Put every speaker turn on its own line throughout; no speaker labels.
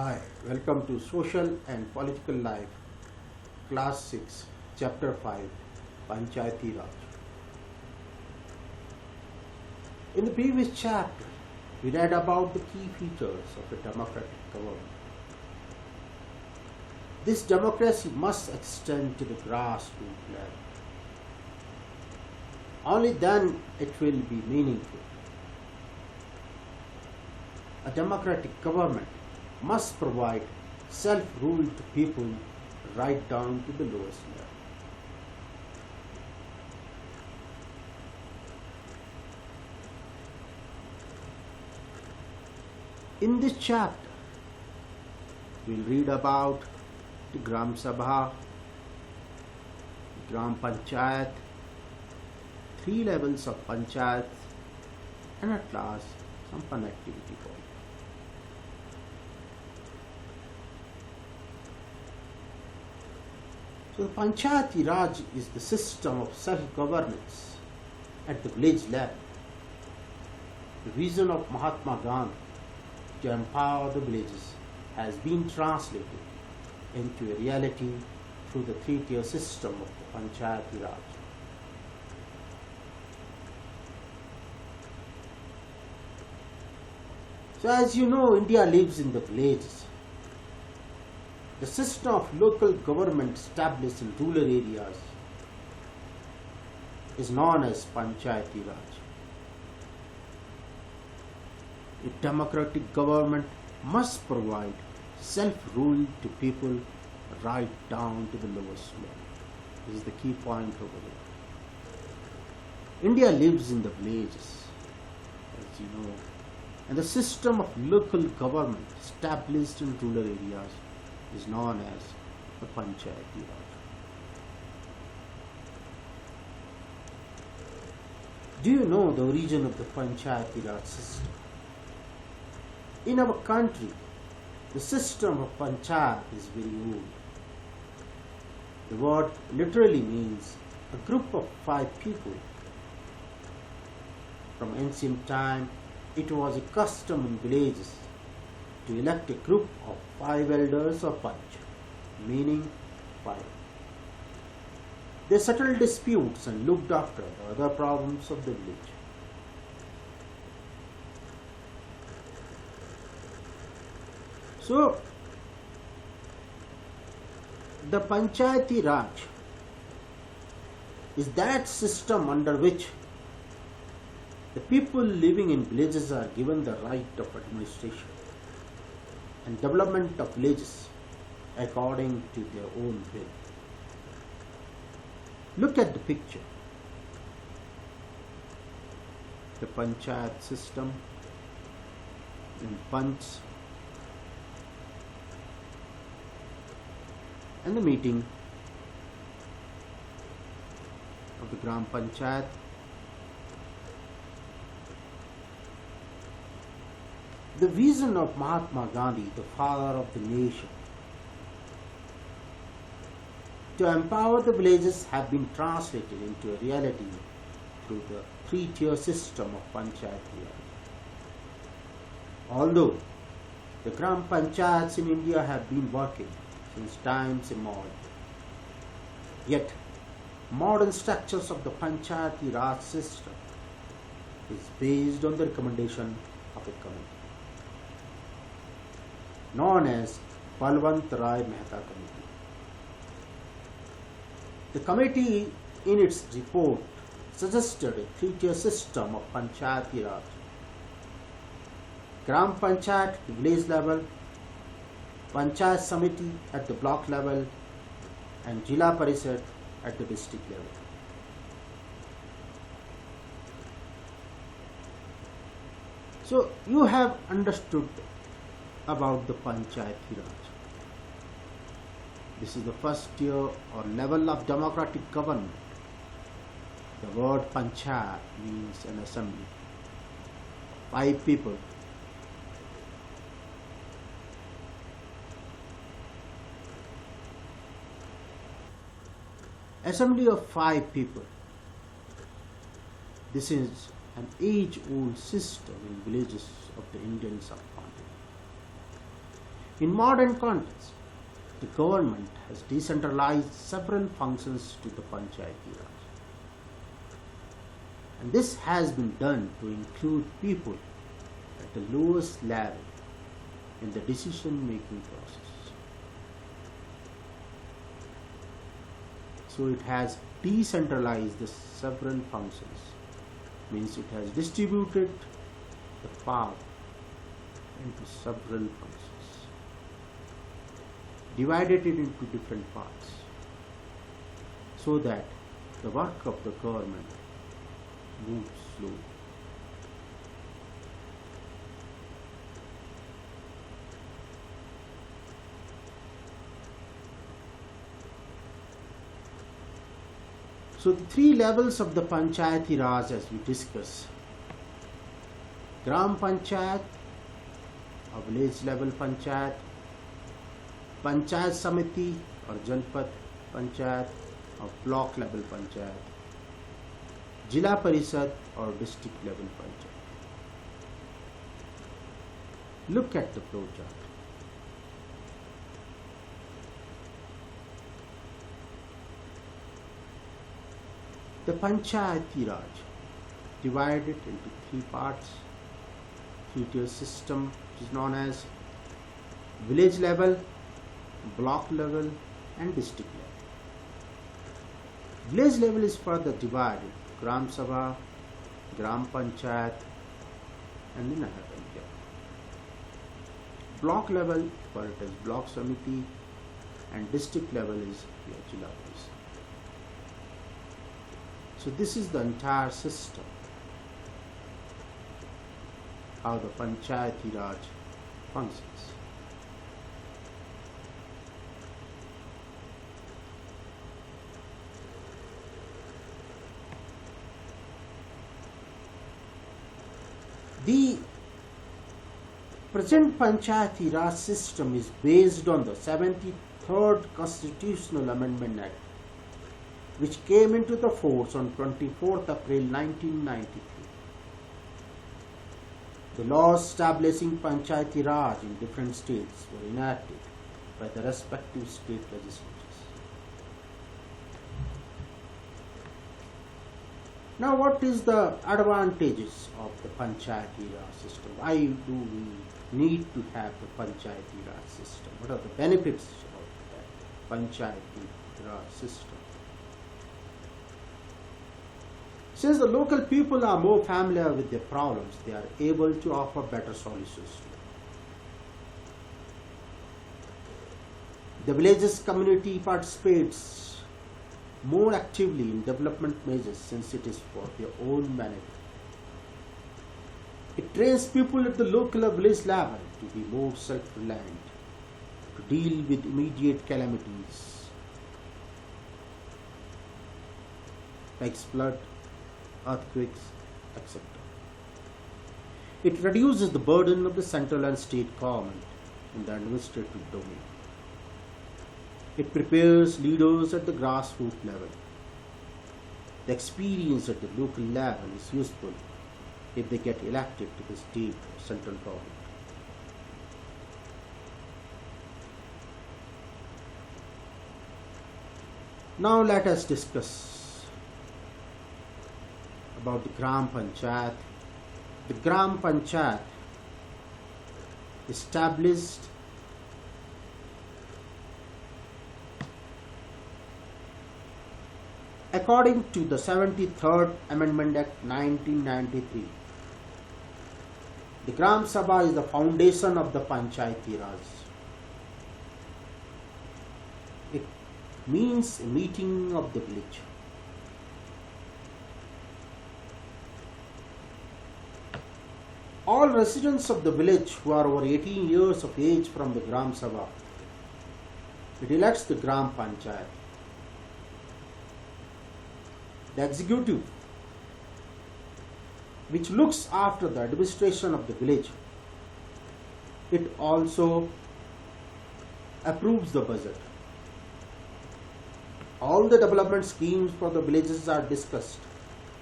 Hi, welcome to Social and Political Life, Class 6, Chapter 5, Panchayati Raj. In the previous chapter, we read about the key features of a democratic government. This democracy must extend to the grassroots level. Only then it will be meaningful. A democratic government must provide self-rule to people right down to the lowest level. In this chapter, we'll read about the Gram Sabha, Gram Panchayat, three levels of Panchayat, and at last some connectivity point. So the Panchayati Raj is the system of self-governance at the village level. The vision of Mahatma Gandhi to empower the villages has been translated into a reality through the three-tier system of the Panchayati Raj. So as you know, India lives in the villages. The system of local government established in rural areas is known as Panchayati Raj. A democratic government must provide self-rule to people right down to the lowest level. This is the key point over here. India lives in the villages, as you know, and the system of local government established in rural areas is known as the Panchayati Raj. Do you know the origin of the Panchayati Raj system? In our country, the system of Panchayat is very old. The word literally means a group of 5 people. From ancient time, it was a custom in villages to elect a group of 5 elders or panch, meaning 5. They settled disputes and looked after the other problems of the village. So, the Panchayati Raj is that system under which the people living in villages are given the right of administration and development of villages according to their own will. Look at the picture. The Panchayat system in Panch and the meeting of the Gram Panchayat. The vision of Mahatma Gandhi, the father of the nation, to empower the villages have been translated into a reality through the three-tier system of Panchayati Raj. Although the Gram Panchayats in India have been working since times immemorial, yet modern structures of the Panchayati Raj system is based on the recommendation of a committee known as Balwant Rai Mehta Committee. The committee in its report suggested a three-tier system of Panchayati Raj. Gram Panchayat at the village level, Panchayat Samiti at the block level, and Jila Parishad at the district level. So you have understood about the Panchayati Raj. This is the first tier or level of democratic government. The word Panchayat means an assembly. 5 people. Assembly of 5 people. This is an age-old system in villages of the Indian subcontinent. In modern context, the government has decentralized several functions to the Panchayati Raj. And this has been done to include people at the lowest level in the decision-making process. So it has decentralized the several functions, means it has distributed the power into several functions, divided it into different parts, so that the work of the government moves slowly. So the three levels of the Panchayati Raj as we discuss: Gram Panchayat, or village level Panchayat; Panchayat Samiti or Janpad Panchayat, or block level Panchayat; Jila Parishad or district level Panchayat. Look at the flow chart. The Panchayati Raj divided into three parts: three-tier system, which is known as village level, block level, and district level. Village level is further divided: Gram Sabha, Gram Panchayat, and the Nahar Panchayat. Block level, for it is Block Samiti, and district level is Jila Parishad. So this is the entire system, how the Panchayati Raj functions. The present Panchayati Raj system is based on the 73rd Constitutional Amendment Act, which came into the force on 24th April 1993. The laws establishing Panchayati Raj in different states were enacted by the respective state legislatures. Now, what is the advantages of the Panchayati Raj system? Why do we need to have the Panchayati Raj system? What are the benefits of the Panchayati Raj system? Since the local people are more familiar with their problems, they are able to offer better solutions. The village's community participates more actively in development measures since it is for their own benefit. It trains people at the local or village level to be more self-reliant, to deal with immediate calamities like flood, earthquakes, etc. It reduces the burden of the central and state government in the administrative domain. It prepares leaders at the grassroots level. The experience at the local level is useful if they get elected to the state or central government. Now let us discuss about the Gram Panchayat. The Gram Panchayat established according to the 73rd Amendment Act 1993. The Gram Sabha is the foundation of the Panchayati Raj. It means a meeting of the village. All residents of the village who are over 18 years of age from the Gram Sabha, it elects the Gram Panchayat. The executive, which looks after the administration of the village, it also approves the budget. All the development schemes for the villages are discussed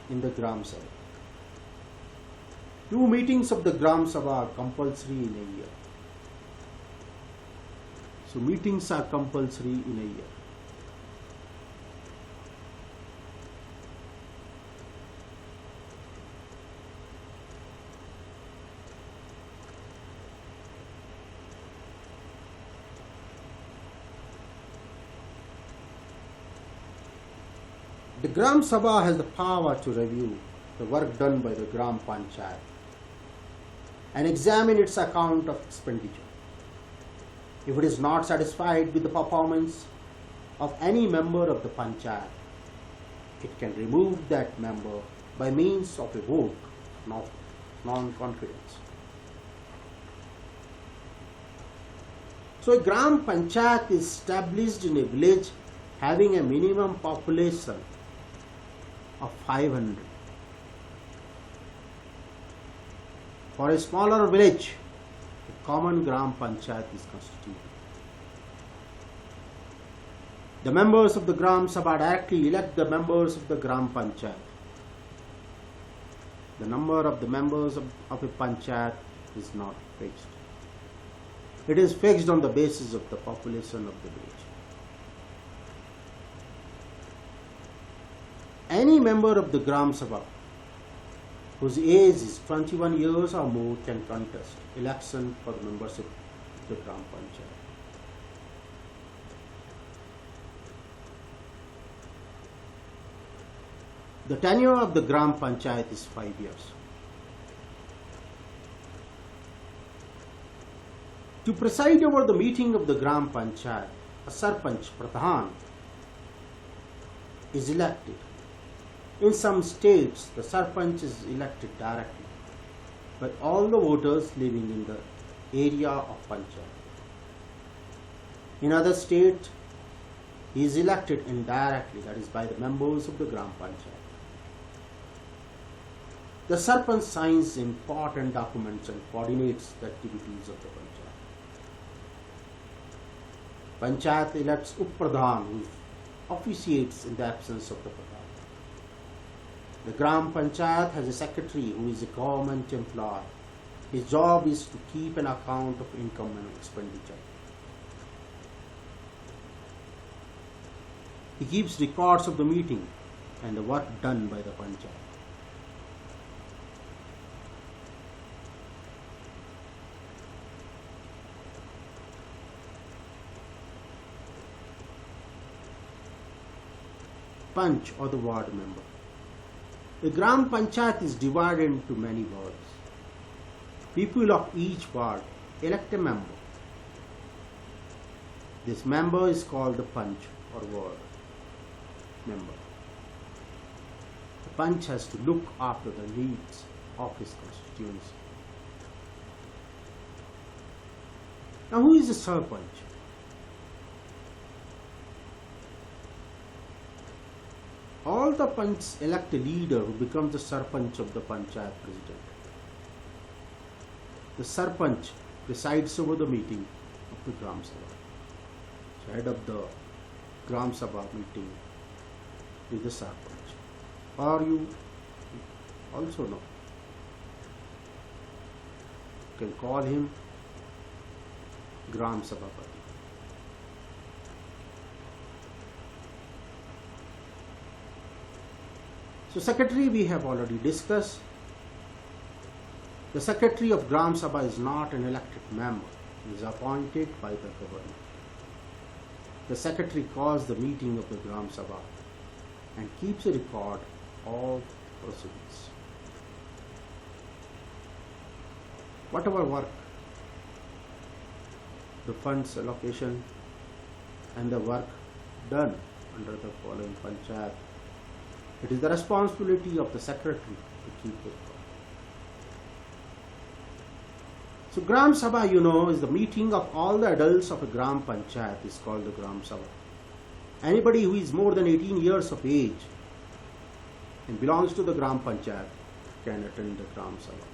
in the Gram Sabha. 2 meetings of the Gram Sabha are compulsory in a year. So meetings are compulsory in a year. The Gram Sabha has the power to review the work done by the Gram Panchayat and examine its account of expenditure. If it is not satisfied with the performance of any member of the Panchayat, it can remove that member by means of a vote of non-confidence. So a Gram Panchayat is established in a village having a minimum population of 500. For a smaller village, a common Gram Panchayat is constituted. The members of the Gram Sabha directly elect the members of the Gram Panchayat. The number of the members of a Panchayat is not fixed. It is fixed on the basis of the population of the village. Any member of the Gram Sabha whose age is 21 years or more can contest election for the membership of the Gram Panchayat. The tenure of the Gram Panchayat is 5 years. To preside over the meeting of the Gram Panchayat, a Sarpanch Pradhan is elected. In some states, the Sarpanch is elected directly by all the voters living in the area of Panchayat. In other states, he is elected indirectly, that is by the members of the Gram Panchayat. The Sarpanch signs important documents and coordinates the activities of the Panchayat. Panchayat elects Up-Pradhan, who officiates in the absence of the Pradhan. The Gram Panchayat has a secretary who is a government employee. His job is to keep an account of income and expenditure. He keeps records of the meeting and the work done by the Panchayat. Panch or the ward member. The Gram Panchayat is divided into many wards. People of each ward elect a member. This member is called the Panch or ward member. The Panch has to look after the needs of his constituency. Now, who is a Sarpanch? All the Panchs elect a leader who becomes the Sarpanch of the Panchayat president. The Sarpanch presides over the meeting of the Gram Sabha. So head of the Gram Sabha meeting is the Sarpanch. Or you also know. You can call him Gram Sabhapati. So secretary we have already discussed. The secretary of Gram Sabha is not an elected member. He is appointed by the government. The secretary calls the meeting of the Gram Sabha and keeps a record of all proceedings. Whatever work, the funds allocation and the work done under the following Panchayat, it is the responsibility of the secretary to keep the record. So Gram Sabha, you know, is the meeting of all the adults of a Gram Panchayat is called the Gram Sabha. Anybody who is more than 18 years of age and belongs to the Gram Panchayat can attend the Gram Sabha.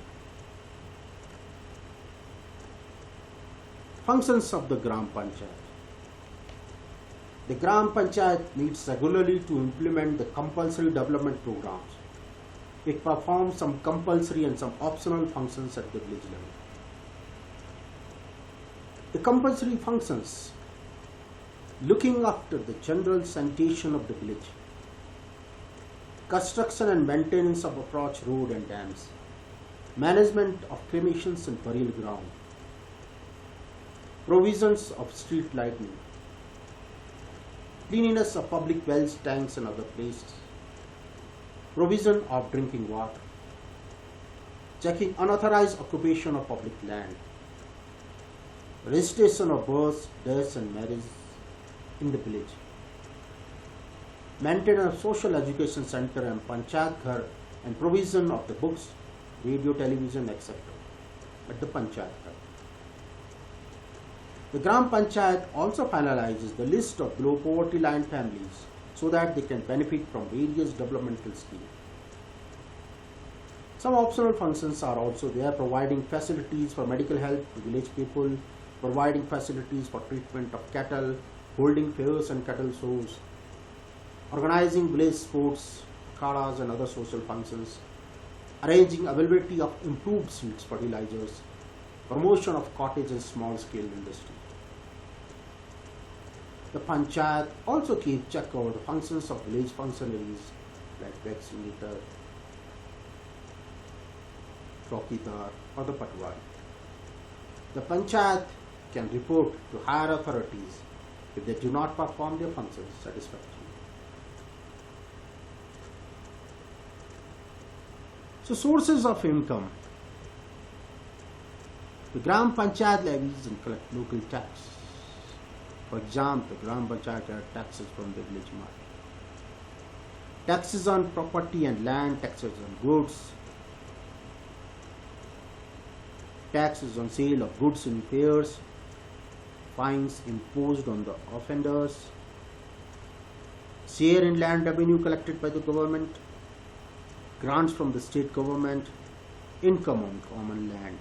Functions of the Gram Panchayat. The Gram Panchayat meets regularly to implement the compulsory development programs. It performs some compulsory and some optional functions at the village level. The compulsory functions looking after the general sanitation of the village, construction and maintenance of approach road and dams, management of cremations and burial ground, provisions of street lighting, cleanliness of public wells, tanks and other places, provision of drinking water, checking unauthorized occupation of public land, registration of births, deaths and marriages in the village, maintenance of social education center and panchayat ghar and provision of the books, radio, television, etc. at the panchayat ghar. The Gram Panchayat also finalizes the list of below poverty line families so that they can benefit from various developmental schemes. Some optional functions are also there, providing facilities for medical help to village people, providing facilities for treatment of cattle, holding fairs and cattle shows, organizing village sports, akhadas and other social functions, arranging availability of improved seeds, fertilizers, promotion of cottage and small scale industry. The Panchayat also keeps check over the functions of village functionaries like vaccinator, chowkidar or the patwari. The Panchayat can report to higher authorities if they do not perform their functions satisfactorily. So sources of income. The Gram Panchayat levies and collect local tax. For example, the Gram Panchayat has taxes from the village market, taxes on property and land, taxes on goods, taxes on sale of goods in fairs, fines imposed on the offenders, share in land revenue collected by the government, grants from the state government, income on common land.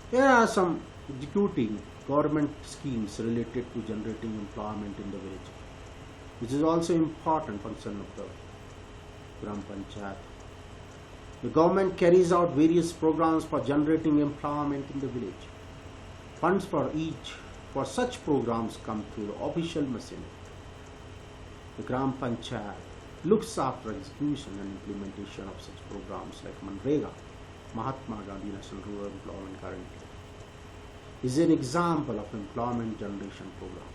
Here are some executing government schemes related to generating employment in the village, which is also important function of the Gram Panchayat. The government carries out various programs for generating employment in the village. Funds for such programs come through the official machinery. The Gram Panchayat looks after execution and implementation of such programs like Manrega, Mahatma Gandhi National Rural Employment Guarantee, is an example of employment generation program.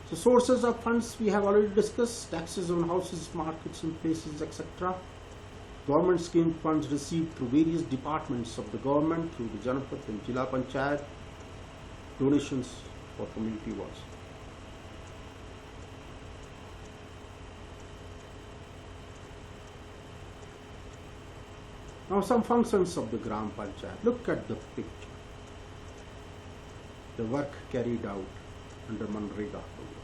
So sources of funds we have already discussed: taxes on houses, markets and places, etc. Government scheme funds received through various departments of the government, through the Janapat and Jila Panchayat, donations for community works. Now some functions of the Gram Panchayat. Look at the picture. The work carried out under Manrega program.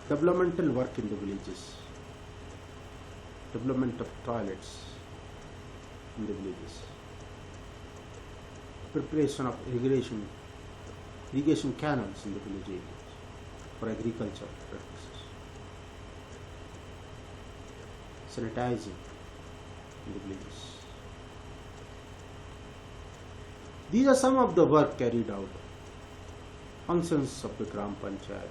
Developmental work in the villages. Development of toilets in the villages. Preparation of irrigation canals in the village areas for agriculture purposes. Sanitizing in the villages. These are some of the work carried out, functions of the Gram Panchayat.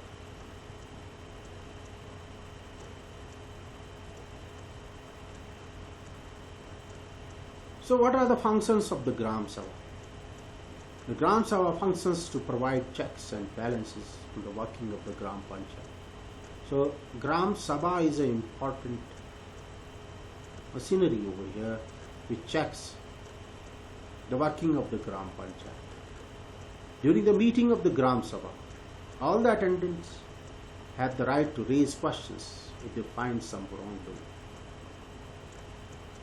So what are the functions of the Gram Sabha? The Gram Sabha functions to provide checks and balances to the working of the Gram Panchayat. So Gram Sabha is an important machinery over here which checks the working of the Gram Panchayat. During the meeting of the Gram Sabha, all the attendants have the right to raise questions if they find some wrongdoing.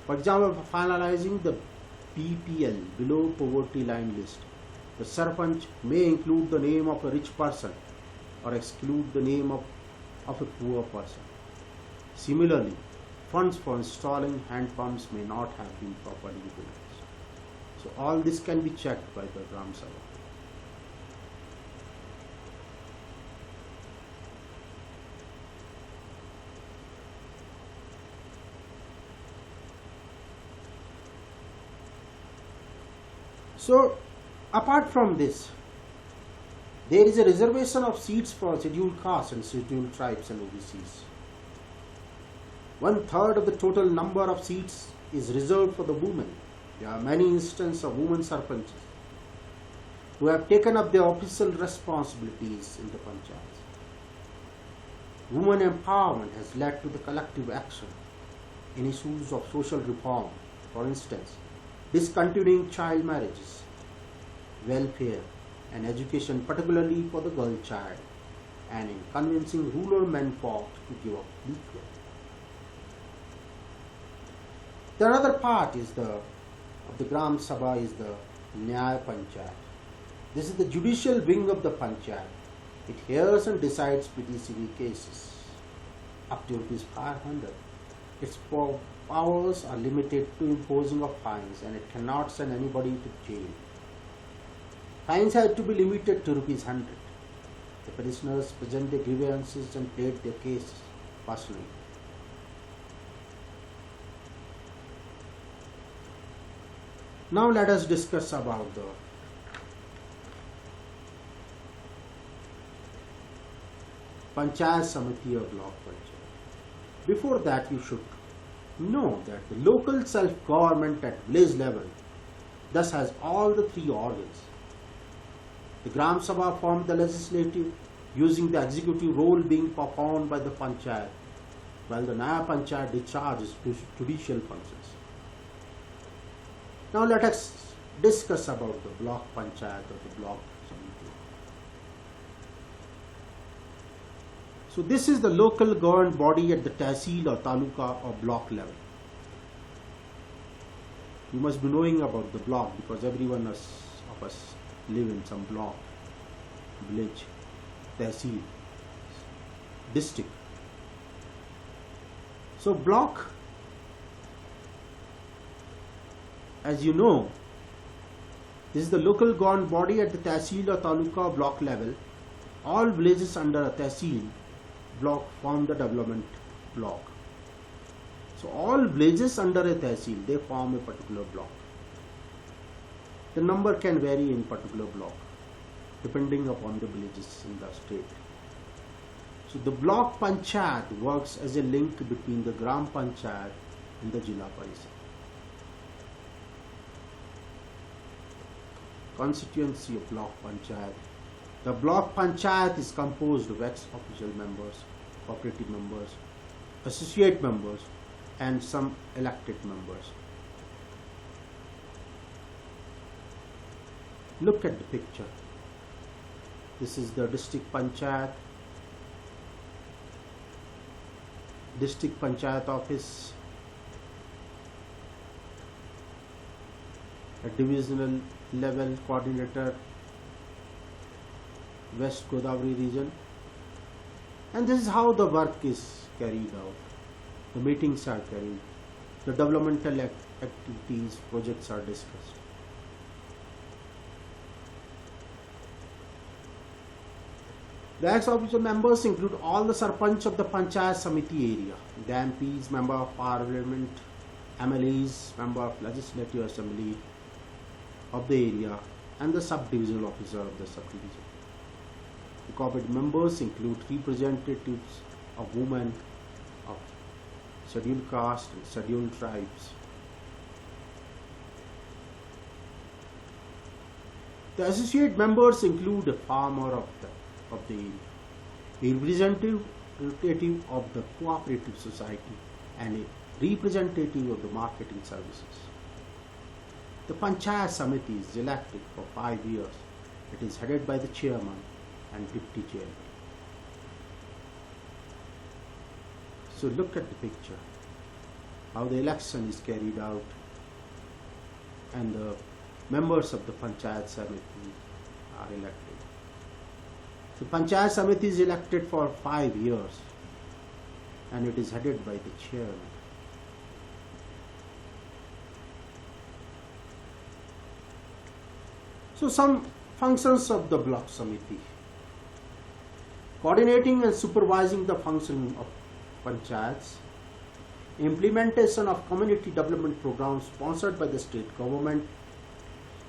For example, for finalizing the BPL, below poverty line list, the Sarpanch may include the name of a rich person or exclude the name of a poor person. Similarly, funds for installing hand pumps may not have been properly utilized. So all this can be checked by the Gram Sabha. So apart from this, there is a reservation of seats for scheduled castes and scheduled tribes and OBCs. 1/3 of the total number of seats is reserved for the women. There are many instances of women sarpanchs who have taken up their official responsibilities in the panchayats. Women empowerment has led to the collective action in issues of social reform, for instance, discontinuing child marriages, welfare and education, particularly for the girl child, and in convincing rural menfolk to give up equal. The another part of the Gram Sabha is the Nyaya Panchayat. This is the judicial wing of the Panchayat. It hears and decides PTCB cases up to ₹500. Its powers are limited to imposing of fines, and it cannot send anybody to jail. Fines have to be limited to ₹100. The petitioners present their grievances and plead their case personally. Now let us discuss about the Panchayat Samiti or Block Panchayat. Before that, you should know that the local self-government at village level thus has all the three organs. The Gram Sabha formed the legislative, using the executive role being performed by the Panchayat, while the Nyaya Panchayat discharges judicial functions. Now let us discuss about the Block Panchayat or the Block Samiti. So this is the local governed body at the Tehsil or Taluka or block level. You must be knowing about the block because everyone of us live in some block, village, Tehsil, district. So block, as you know, this is the local governed body at the Tehsil or Taluka or block level. All villages under a Tehsil block form the development block. So all villages under a Tehsil, they form a particular block. The number can vary in particular block depending upon the villages in the state. So the block panchayat works as a link between the Gram Panchayat and the Jilla Parishad. Constituency of block panchayat. The block panchayat is composed of ex-official members, cooperative members, associate members, and some elected members. Look at the picture. This is the district panchayat office, a divisional level coordinator, West Godavari region, and this is how the work is carried out. The meetings are carried, the developmental activities, projects are discussed. The ex-official members include all the sarpanch of the Panchayat Samiti area, the MPs, member of parliament, MLAs, member of legislative assembly of the area, and the sub-divisional officer of the sub-division. The cooperative members include representatives of women, of scheduled caste and scheduled tribes. The associate members include a farmer of the area, a representative of the cooperative society, and a representative of the marketing services. The Panchayat Samiti is elected for 5 years. It is headed by the chairman and deputy chairman. So look at the picture, how the election is carried out, and the members of the Panchayat Samiti are elected. The Panchayat Samiti is elected for 5 years and it is headed by the chairman. So some functions of the Block Samiti: coordinating and supervising the functioning of panchayats, implementation of community development programs sponsored by the state government,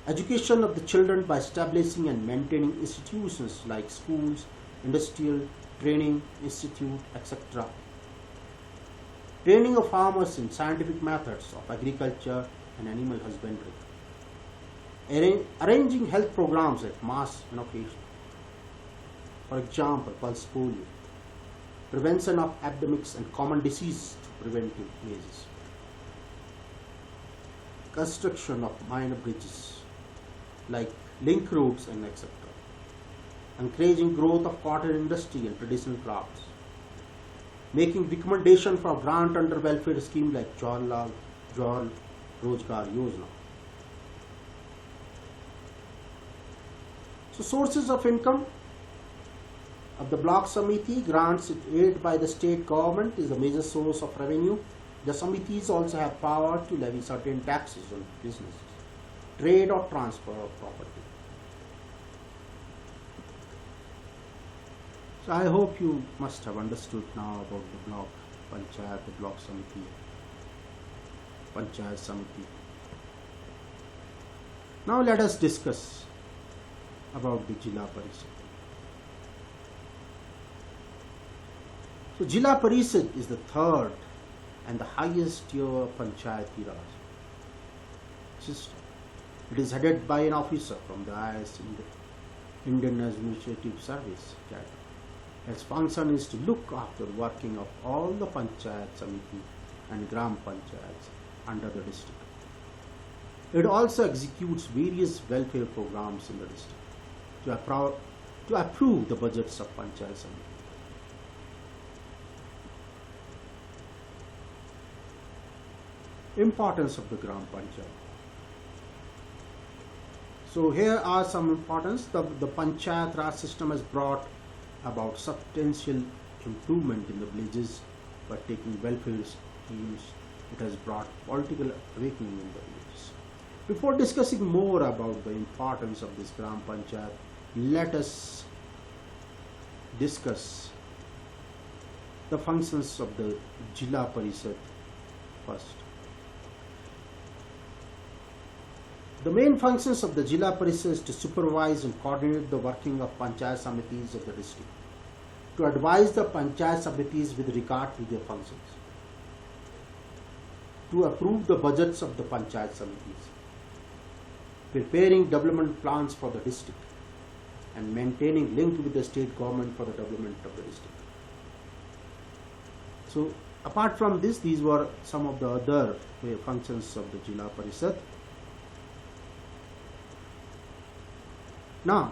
Education of the children by establishing and maintaining institutions like schools, industrial training institute, etc. Training of farmers in scientific methods of agriculture and animal husbandry. Arranging health programs at mass inoculation. For example, pulse polio. Prevention of epidemics and common diseases to preventive measures. Construction of minor bridges like link roads and etc. Encouraging growth of cotton industry and traditional crafts. Making recommendation for grant under welfare scheme like Jawaharlal Rozgar Yojana. So sources of income of the Block Samiti, grants aid by the state government is a major source of revenue. The Samitis also have power to levy certain taxes on businesses, trade or transfer of property. So I hope you must have understood now about the Block Panchayat, the Block Samiti, Panchayat Samiti. Now let us discuss about the Jila Parishad. So Jila Parishad is the third and the highest tier Panchayati Raj system. It is headed by an officer from the IAS, Indian Administrative Service. Its function is to look after the working of all the Panchayat Samiti and Gram Panchayats under the district. It also executes various welfare programs in the district to approve the budgets of Panchayat Samiti. Importance of the Gram Panchayat. So here are some importance. The Panchayat Raj system has brought about substantial improvement in the villages by taking welfare schemes. It has brought political awakening in the villages. Before discussing more about the importance of this Gram Panchayat, let us discuss the functions of the Jila Parishad first. The main functions of the Jila Parishad is to supervise and coordinate the working of Panchayat Samitis of the district, to advise the Panchayat Samitis with regard to their functions, to approve the budgets of the Panchayat Samitis, preparing development plans for the district, and maintaining link with the state government for the development of the district. So apart from this, these were some of the other functions of the Jila Parishad. Now,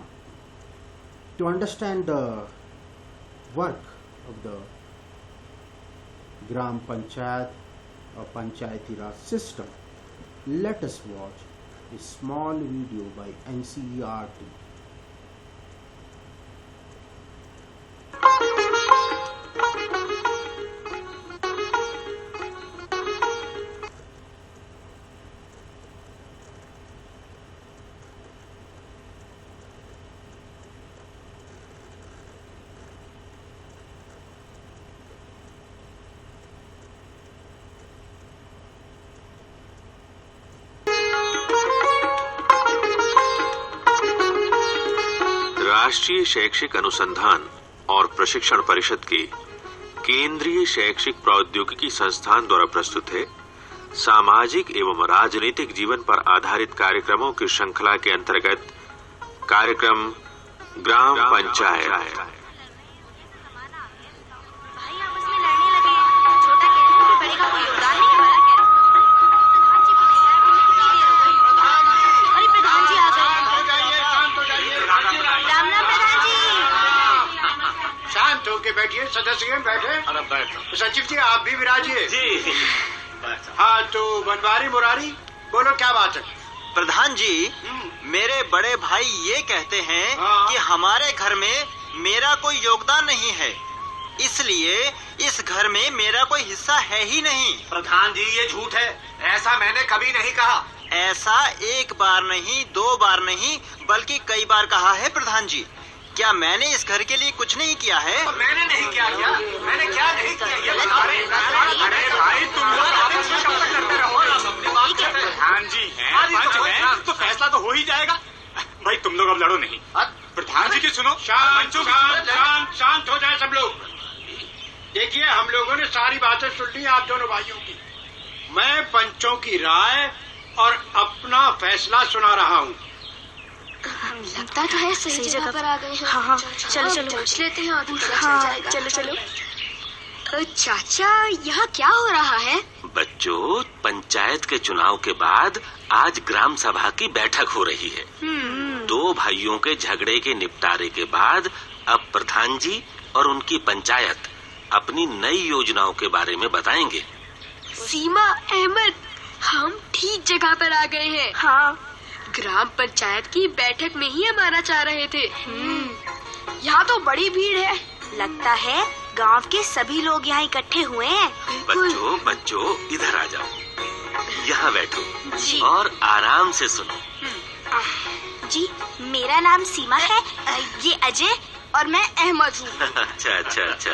to understand the work of the Gram Panchayat or Panchayati Raj system, let us watch a small video by NCERT.
राष्ट्रीय शैक्षिक अनुसंधान और प्रशिक्षण परिषद के केंद्रीय शैक्षिक प्रौद्योगिकी संस्थान द्वारा प्रस्तुत है सामाजिक एवं राजनीतिक जीवन पर आधारित कार्यक्रमों की श्रृंखला के अंतर्गत कार्यक्रम ग्राम पंचायत।
बैठिए, सदस्य बैठे। अरे बैठो। सचिव जी आप भी विराजिए। जी। हाँ तो बनवारी मुरारी बोलो क्या बात है?
प्रधान जी, मेरे बड़े भाई ये कहते हैं कि हमारे घर में मेरा कोई योगदान नहीं है, इसलिए इस घर में मेरा कोई हिस्सा है ही नहीं।
प्रधान जी ये झूठ है, ऐसा मैंने कभी नहीं कहा।
ऐसा एक बार नहीं, दो बार नहीं, बल्कि कई बार कहा है प्रधान जी। क्या मैंने इस घर के लिए कुछ नहीं किया है?
मैंने नहीं क्या किया? मैंने क्या नहीं किया ये बता रहे। अरे भाई तुम लोग आपस में शपथ करते रहो। प्रधान जी हैं, पंच हैं, तो फैसला तो हो ही
भाई तुम लोग अब लड़ो नहीं। प्रधान जी की सुनो।
शांत शांत शांत शांत हो जाए सब लोग। देखिए, हम लोगों ने सारी बातें सुन ली आप दोनों भाइयों की। मैं पंचों की राय और अपना फैसला सुना रहा हूँ।
लगता तो है सही जगह पर आ गए हैं। हाँ, चलो पूछ लेते हैं और पता चल जाएगा। चलो। चाचा, यहाँ क्या हो रहा है?
बच्चों, पंचायत के चुनाव के बाद आज ग्राम सभा की बैठक हो रही है। दो भाइयों के झगड़े के निपटारे के बाद अब प्रधान जी और उनकी पंचायत अपनी नई योजनाओं के बारे में बताएंगे।
सीमा, अहमद, हम ठीक जगह पर आ गए हैं। हाँ, ग्राम पंचायत की बैठक में ही हमारा चाह रहे थे। यहाँ तो बड़ी भीड़ है।
लगता है गांव के सभी लोग यहाँ इकट्ठे हुए हैं।
बच्चों इधर आ जाओ, यहाँ बैठो
जी।
और आराम से सुनो।
जी, मेरा नाम सीमा है, ये अजय और मैं अहमद हूँ।
अच्छा।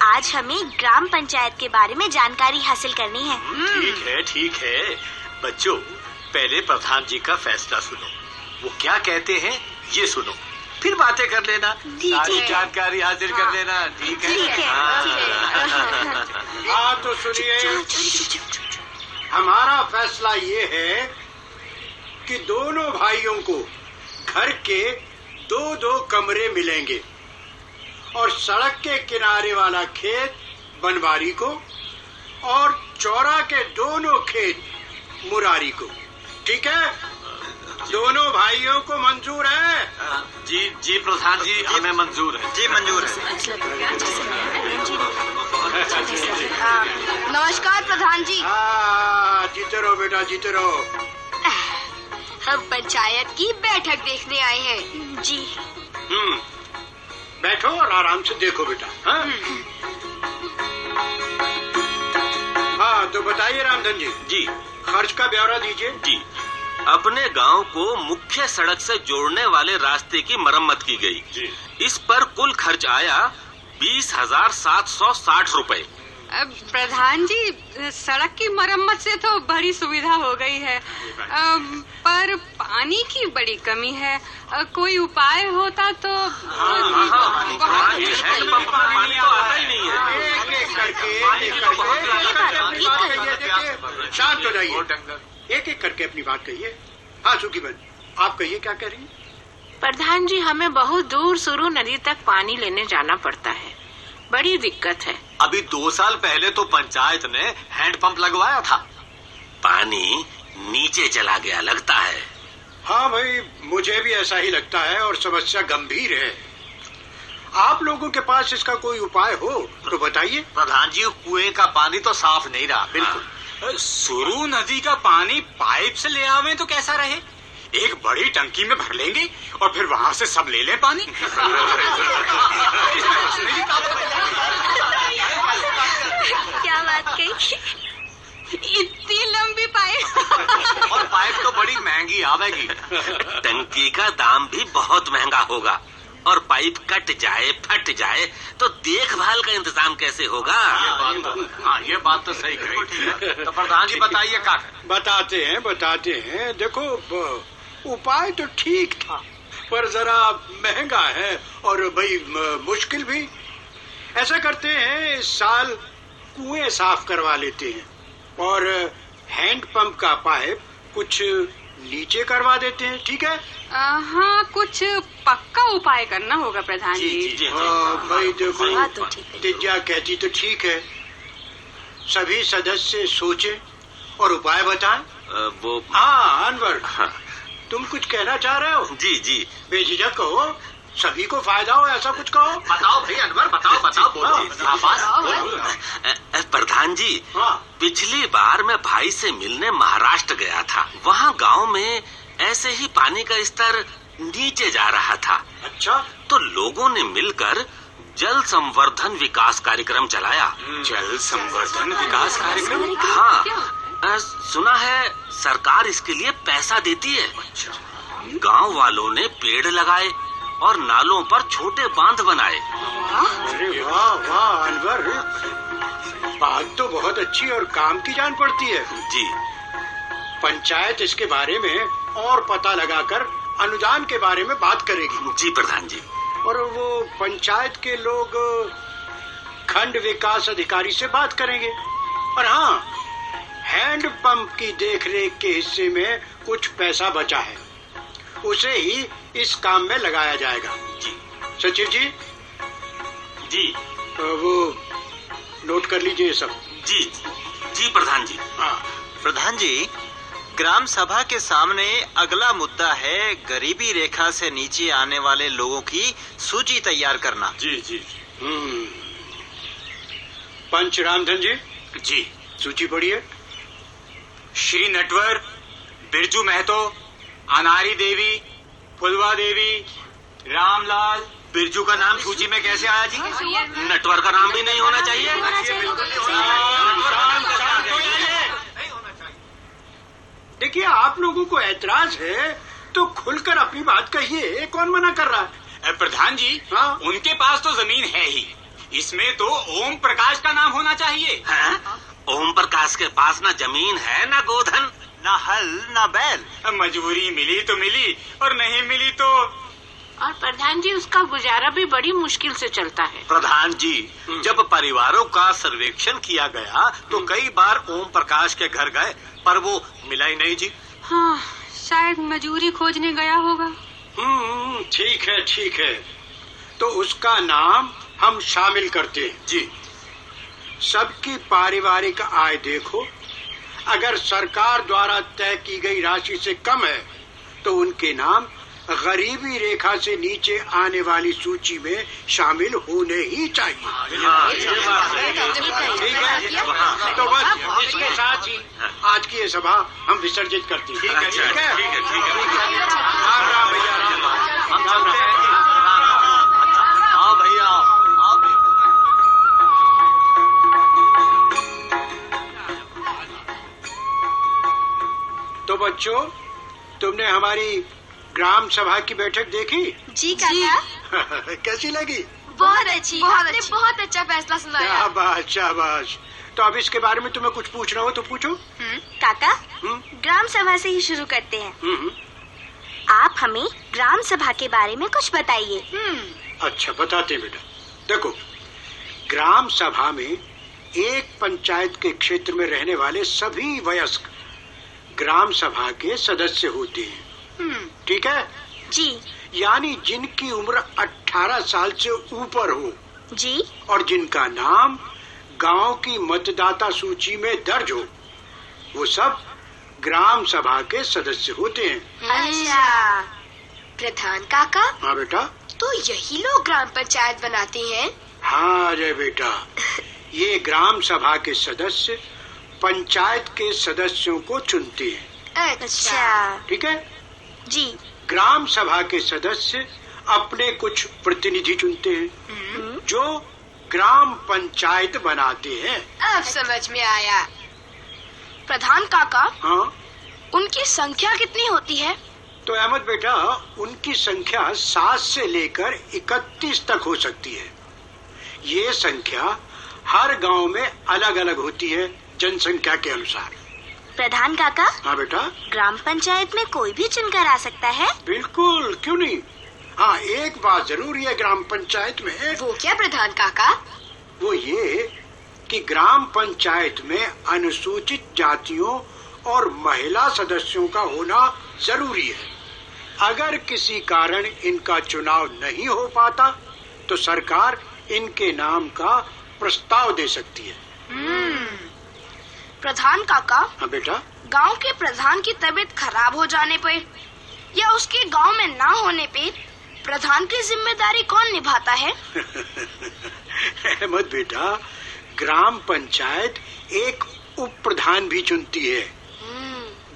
आज हमें ग्राम पंचायत के बारे में जानकारी हासिल करनी है।
ठीक है। बच्चों, पहले प्रधान जी का फैसला सुनो। वो क्या कहते हैं ये सुनो, फिर बातें कर लेना, सारी जानकारी हासिल कर लेना। ठीक है।
हाँ तो सुनिए, हमारा फैसला ये है कि दोनों भाइयों को घर के 2-2 कमरे मिलेंगे और सड़क के किनारे वाला खेत बनवारी को और चौरा के दोनों खेत मुरारी को। ठीक है? दोनों भाइयों को मंजूर है?
जी प्रधान जी, हमें मंजूर है। जी मंजूर है।
नमस्कार प्रधान जी।
जीते रहो बेटा, जीते रहो।
हम पंचायत की बैठक देखने आए हैं।
जी।
बैठो और आराम से देखो बेटा। हाँ तो बताइए रामधन जी, खर्च का ब्यौरा दीजिए।
जी, अपने गांव को मुख्य सड़क से जोड़ने वाले रास्ते की मरम्मत की गई। इस पर कुल खर्च आया 20,760 रुपए।
प्रधान जी, सड़क की मरम्मत से तो बड़ी सुविधा हो गई है, पर पानी की बड़ी कमी है। कोई उपाय होता तो।
पानी तो आता ही नहीं है।
शांत हो जाइए, एक करके अपनी बात कहिए। हाँ सुखी बहन, आप कहिए क्या कह रही हैं?
प्रधान जी, हमें बहुत दूर सुरु नदी तक पानी लेने जाना पड़ता है, बड़ी दिक्कत है।
अभी 2 साल पहले तो पंचायत ने हैंडपंप लगवाया था।
पानी नीचे चला गया लगता है।
हाँ भाई, मुझे भी ऐसा ही लगता है और समस्या गंभीर है। आप लोगों के पास इसका कोई उपाय हो तो बताइए।
प्रधान जी, कुएं का पानी तो साफ नहीं रहा। बिल्कुल। सुरु नदी का पानी पाइप से ले आवे तो कैसा रहे? एक बड़ी टंकी में भर लेंगे और फिर वहाँ से सब ले लें पानी।
क्या बात कही?
इतनी लंबी पाइप।
और पाइप तो बड़ी महंगी आवेगी।
टंकी का दाम भी बहुत महंगा होगा और पाइप कट जाए, फट जाए तो देखभाल का इंतजाम कैसे होगा?
ये बात तो सही कही। तो प्रधान जी बताइए क्या करें?
बताते हैं। देखो, उपाय तो ठीक था, पर जरा महंगा है और भाई मुश्किल भी। ऐसा करते हैं, इस साल कुएं साफ करवा लेते हैं और हैंडपंप का पाइप कुछ नीचे करवा देते हैं। ठीक है?
हाँ, कुछ पक्का उपाय करना होगा प्रधान जी।
हाँ भाई देखो, दिव्या कहती तो ठीक है, सभी सदस्य सोचें और उपाय बताएं।
वो
हाँ अनवर, तुम कुछ कहना चाह रहे हो?
जी
बेझिझक कहो, सभी को फायदा हो ऐसा कुछ कहो।
बताओ भाई अनवर, बताओ बोलो।
प्रधान जी, पिछली बार मैं भाई से मिलने महाराष्ट्र गया था। वहाँ गांव में ऐसे ही पानी का स्तर नीचे जा रहा था।
अच्छा?
तो लोगों ने मिलकर जल संवर्धन विकास कार्यक्रम चलाया।
जल संवर्धन विकास कार्यक्रम?
हाँ, सुना है सरकार इसके लिए पैसा देती है। गांव वालों ने पेड़ लगाए और नालों पर छोटे बांध बनाए।
अरे वाह अनवर, बात तो बहुत अच्छी और काम की जान पड़ती है।
जी।
पंचायत इसके बारे में और पता लगाकर अनुदान के बारे में बात करेगी।
जी प्रधान जी।
और वो पंचायत के लोग खंड विकास अधिकारी से बात करेंगे। और हाँ, हैंड पंप की देखरेख के हिस्से में कुछ पैसा बचा है, उसे ही इस काम में लगाया जाएगा।
जी
सचिव जी।
जी
वो नोट कर लीजिए ये सब।
जी जी प्रधान जी।
हाँ
प्रधान जी, ग्राम सभा के सामने अगला मुद्दा है गरीबी रेखा से नीचे आने वाले लोगों की सूची तैयार करना।
जी जी।
पंच रामधन जी।
जी।
सूची पढ़िए।
श्री नटवर, बिरजू महतो, अनारी देवी, फुलवा देवी, रामलाल।
बिरजू का नाम सूची में कैसे आया जी? नटवर का नाम भी नहीं होना चाहिए?
देखिए, आप लोगों को ऐतराज है तो खुलकर अपनी बात कहिए, कौन मना कर रहा है?
प्रधान जी,
हाँ?
उनके पास तो जमीन है ही, इसमें तो ओम प्रकाश का नाम होना चाहिए।
ओम प्रकाश के पास ना जमीन है, ना गोधन,
ना हल, ना बैल।
मजबूरी मिली तो मिली और नहीं मिली तो।
और प्रधान जी, उसका गुजारा भी बड़ी मुश्किल से चलता है।
प्रधान जी, जब परिवारों का सर्वेक्षण किया गया तो कई बार ओम प्रकाश के घर गए, पर वो मिला ही नहीं जी।
हाँ, शायद मजूरी खोजने गया होगा।
ठीक है, तो उसका नाम हम शामिल करते हैं।
जी।
सबकी पारिवारिक आय देखो, अगर सरकार द्वारा तय की गई राशि से कम है तो उनके नाम गरीबी रेखा से नीचे आने वाली सूची में शामिल होने ही चाहिए। ठीक है, तो बस इसके साथ ही आज की ये सभा हम विसर्जित करते हैं। ठीक है। राम भैया, राम।
हम चलते हैं। हाँ भैया।
तो बच्चों, तुमने हमारी ग्राम सभा की बैठक देखी?
जी काका।
कैसी लगी?
बहुत अच्छी।
आपने बहुत अच्छा फैसला सुनाया।
शाबाश। तो अब इसके बारे में तुम्हें कुछ पूछना हो तो पूछो।
काका, ग्राम सभा से ही शुरू करते हैं। आप हमें ग्राम सभा के बारे में कुछ बताइए।
अच्छा, बताते बेटा। देखो, ग्राम सभा में एक पंचायत के क्षेत्र में रहने वाले सभी वयस्क ग्राम सभा के सदस्य होते हैं। ठीक है
जी।
यानी जिनकी उम्र 18 साल से ऊपर हो
जी,
और जिनका नाम गांव की मतदाता सूची में दर्ज हो, वो सब ग्राम सभा के सदस्य होते हैं।
अच्छा।
प्रधान काका,
हाँ बेटा।
तो यही लोग ग्राम पंचायत बनाते हैं?
हाँ अजय बेटा, ये ग्राम सभा के सदस्य पंचायत के सदस्यों को चुनते हैं।
अच्छा।
ठीक है
जी।
ग्राम सभा के सदस्य अपने कुछ प्रतिनिधि चुनते हैं जो ग्राम पंचायत बनाते हैं।
अब समझ में आया। प्रधान काका,
हाँ?
उनकी संख्या कितनी होती है?
तो अहमद बेटा, उनकी संख्या 7 से लेकर 31 तक हो सकती है। ये संख्या हर गांव में अलग अलग होती है, जनसंख्या के अनुसार।
प्रधान काका।
हाँ बेटा।
ग्राम पंचायत में कोई भी चुनकर आ सकता है?
बिल्कुल, क्यों नहीं। हाँ, एक बात जरूर है ग्राम पंचायत में।
वो क्या प्रधान काका?
वो ये कि ग्राम पंचायत में अनुसूचित जातियों और महिला सदस्यों का होना जरूरी है। अगर किसी कारण इनका चुनाव नहीं हो पाता तो सरकार इनके नाम का प्रस्ताव दे सकती है।
प्रधान काका।
हाँ बेटा।
गांव के प्रधान की तबीयत खराब हो जाने पर या उसके गांव में ना होने पे प्रधान की जिम्मेदारी कौन निभाता है?
अहमद बेटा, ग्राम पंचायत एक उप प्रधान भी चुनती है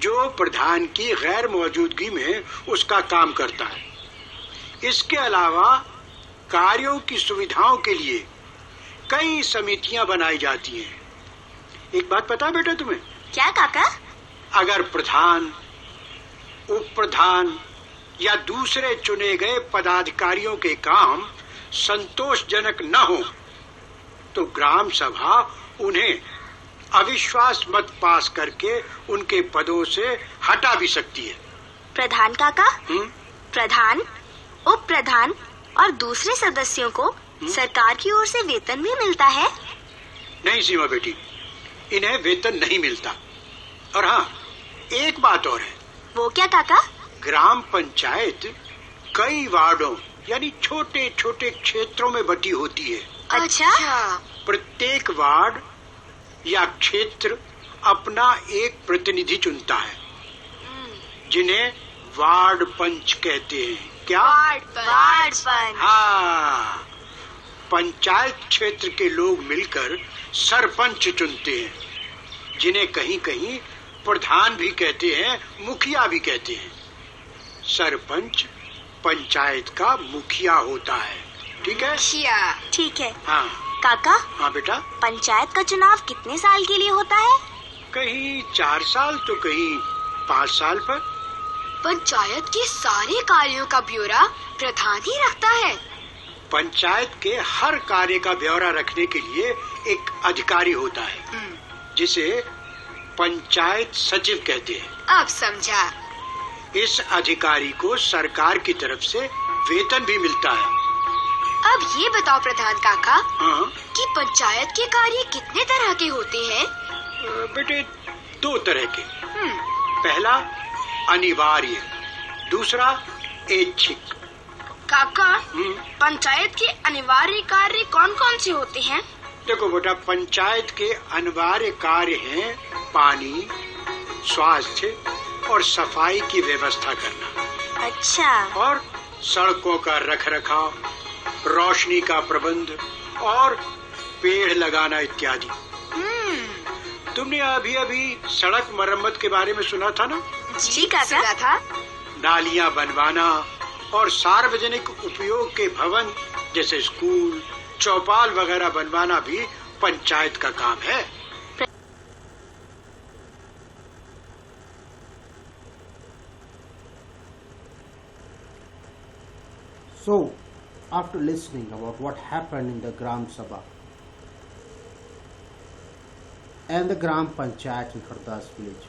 जो प्रधान की गैर मौजूदगी में उसका काम करता है। इसके अलावा कार्यों की सुविधाओं के लिए कई समितियां बनाई जाती हैं। एक बात पता है बेटा तुम्हें?
क्या काका?
अगर प्रधान, उप प्रधान या दूसरे चुने गए पदाधिकारियों के काम संतोषजनक न हो तो ग्राम सभा उन्हें अविश्वास मत पास करके उनके पदों से हटा भी सकती है।
प्रधान काका, प्रधान, उप प्रधान और दूसरे सदस्यों को सरकार की ओर से वेतन भी मिलता है?
नहीं सीमा बेटी, इन्हें वेतन नहीं मिलता। और हाँ, एक बात और है।
वो क्या काका?
ग्राम पंचायत कई वार्डों यानी छोटे छोटे क्षेत्रों में बटी होती है।
अच्छा।
प्रत्येक वार्ड या क्षेत्र अपना एक प्रतिनिधि चुनता है, जिन्हें वार्ड पंच कहते हैं। क्या?
वार्ड पंच।
हाँ, पंचायत क्षेत्र के लोग मिलकर सरपंच चुनते हैं, जिन्हें कहीं कहीं प्रधान भी कहते हैं, मुखिया भी कहते हैं। सरपंच पंचायत का मुखिया होता है। ठीक है?
ठीक है।
हाँ
काका।
हाँ बेटा।
पंचायत का चुनाव कितने साल के लिए होता है?
कहीं 4 साल तो कहीं 5 साल पर।
पंचायत के सारे कार्यों का ब्यौरा प्रधान ही रखता है।
पंचायत के हर कार्य का ब्यौरा रखने के लिए एक अधिकारी होता है, जिसे पंचायत सचिव कहते हैं।
अब समझा।
इस अधिकारी को सरकार की तरफ से वेतन भी मिलता है।
अब ये बताओ प्रधान काका,
हाँ?
कि पंचायत के कार्य कितने तरह के होते हैं?
बेटे 2 तरह के। पहला अनिवार्य, दूसरा ऐच्छिक।
काका, पंचायत के अनिवार्य कार्य कौन कौन से होते हैं?
देखो बेटा, पंचायत के अनिवार्य कार्य हैं पानी, स्वास्थ्य और सफाई की व्यवस्था करना।
अच्छा।
और सड़कों का रखरखाव, रोशनी का प्रबंध और पेड़ लगाना इत्यादि। तुमने अभी अभी सड़क मरम्मत के बारे में सुना था ना?
जी काका। सुना था।
नालियां बनवाना और सार्वजनिक उपयोग के भवन जैसे स्कूल, चौपाल वगैरह बनवाना भी पंचायत का काम है।
So, after listening about what happened in the Gram Sabha and the Gram Panchayat in Khardas village,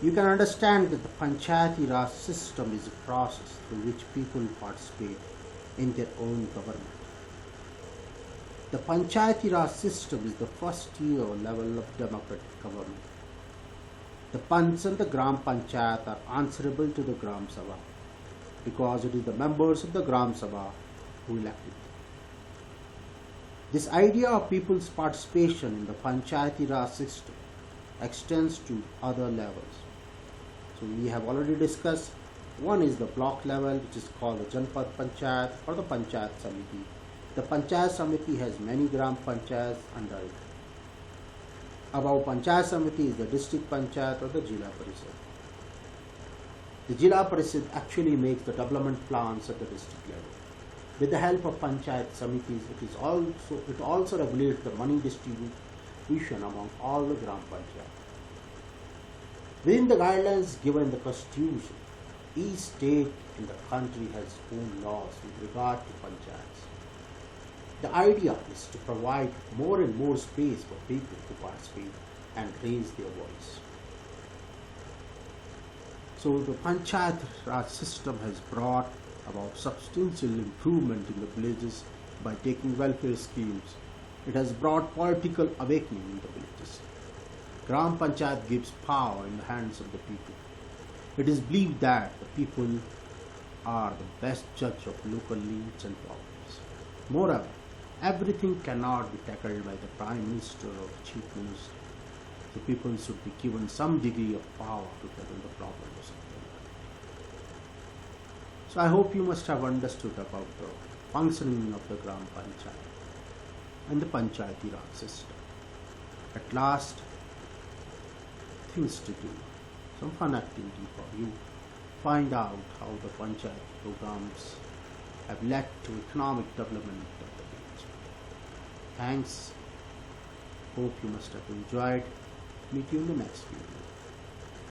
you can understand that the Panchayati Raj system is a process through which people participate in their own government. The Panchayati Raj system is the first tier level of democratic government. The Panch and the Gram Panchayat are answerable to the Gram Sabha, because it is the members of the Gram Sabha who elect it. This idea of people's participation in the Panchayati Raj system extends to other levels. So we have already discussed, one is the block level, which is called the Janpad Panchayat or the Panchayat Samiti. The Panchayat Samiti has many Gram Panchayats under it. Above Panchayat Samiti is the District Panchayat or the Jila Parishad. The Jila Parishad actually makes the development plans at the district level. With the help of Panchayat Samitis, it also regulates the money distribution among all the Gram Panchayat. Within the guidelines given in the Constitution, each state in the country has its own laws with regard to Panchayats. The idea is to provide more and more space for people to participate and raise their voice. So the Panchayat Raj system has brought about substantial improvement in the villages by taking welfare schemes. It has brought political awakening in the villages. Gram Panchayat gives power in the hands of the people. It is believed that the people are the best judge of local needs and problems. Moreover, everything cannot be tackled by the Prime Minister or the Chief Minister. The people should be given some degree of power to tackle the problems of the land. So I hope you must have understood about the functioning of the Gram Panchayat and the Panchayati Raj system. At last, things to do, some fun activity for you. Find out how the Panchayat programs have led to economic development of the village. Thanks. Hope you must have enjoyed. Meet you in the next video.